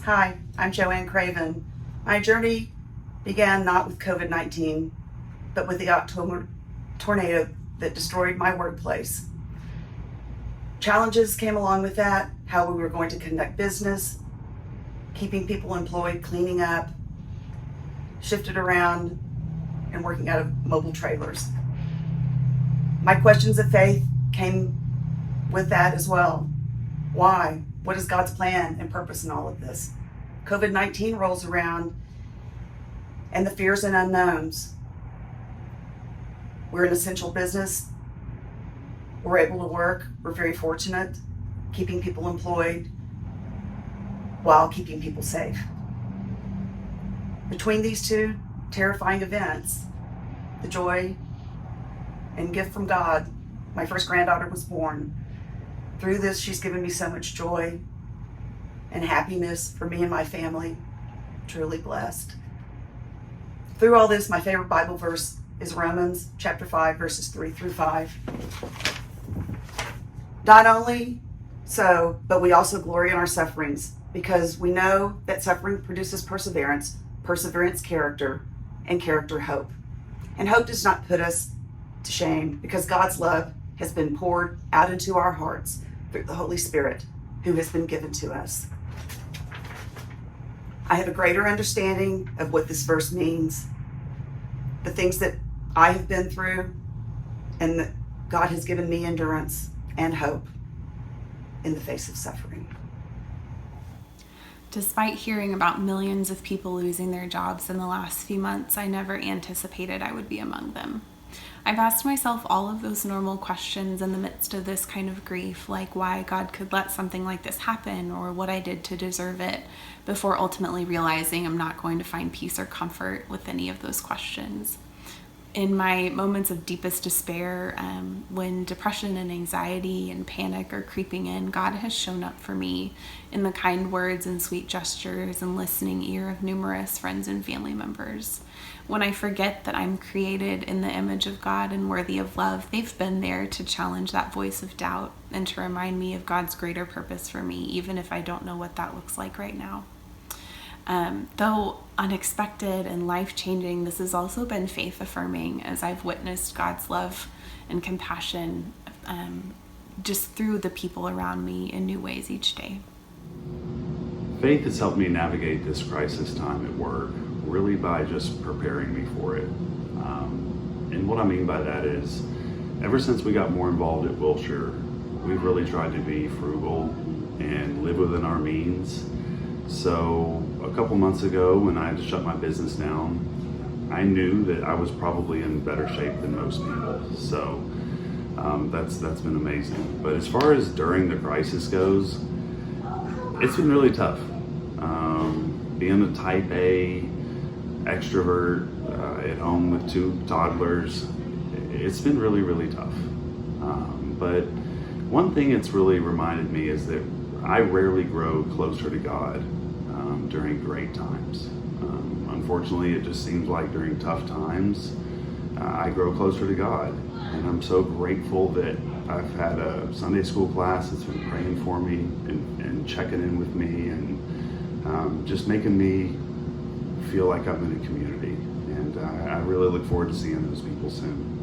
Hi, I'm JoAnne Craven. My journey began not with COVID-19, but with the October tornado that destroyed my workplace. Challenges came along with that, how we were going to conduct business, keeping people employed, cleaning up, shifted around, and working out of mobile trailers. My questions of faith came with that as well. Why? What is God's plan and purpose in all of this? COVID-19 rolls around and the fears and unknowns. We're an essential business. We're able to work. We're very fortunate, keeping people employed while keeping people safe. Between these two terrifying events, the joy and gift from God, my first granddaughter was born. Through this, she's given me so much joy and happiness for me and my family. Truly blessed. Through all this, my favorite Bible verse is Romans chapter 5, verses 3 through 5. Not only so, but we also glory in our sufferings, because we know that suffering produces perseverance, perseverance character, and character hope. And hope does not put us to shame, because God's love has been poured out into our hearts through the Holy Spirit who has been given to us. I have a greater understanding of what this verse means, the things that I have been through, and that God has given me endurance and hope in the face of suffering. Despite hearing about millions of people losing their jobs in the last few months, I never anticipated I would be among them. I've asked myself all of those normal questions in the midst of this kind of grief, like why God could let something like this happen or what I did to deserve it, before ultimately realizing I'm not going to find peace or comfort with any of those questions. In my moments of deepest despair, when depression and anxiety and panic are creeping in, God has shown up for me in the kind words and sweet gestures and listening ear of numerous friends and family members. When I forget that I'm created in the image of God and worthy of love, they've been there to challenge that voice of doubt and to remind me of God's greater purpose for me, even if I don't know what that looks like right now. Though unexpected and life-changing, this has also been faith-affirming as I've witnessed God's love and compassion just through the people around me in new ways each day. Faith has helped me navigate this crisis time at work, really by just preparing me for it. And what I mean by that is, ever since we got more involved at Wilshire, we've really tried to be frugal and live within our means. So a couple months ago, when I had to shut my business down, I knew that I was probably in better shape than most people. So that's been amazing. But as far as during the crisis goes, it's been really tough. Being a type A extrovert at home with two toddlers, it's been really, really tough. But one thing it's really reminded me is that I rarely grow closer to God during great times. Unfortunately, it just seems like during tough times, I grow closer to God. And I'm so grateful that I've had a Sunday school class that's been praying for me and checking in with me and just making me feel like I'm in a community. And I really look forward to seeing those people soon.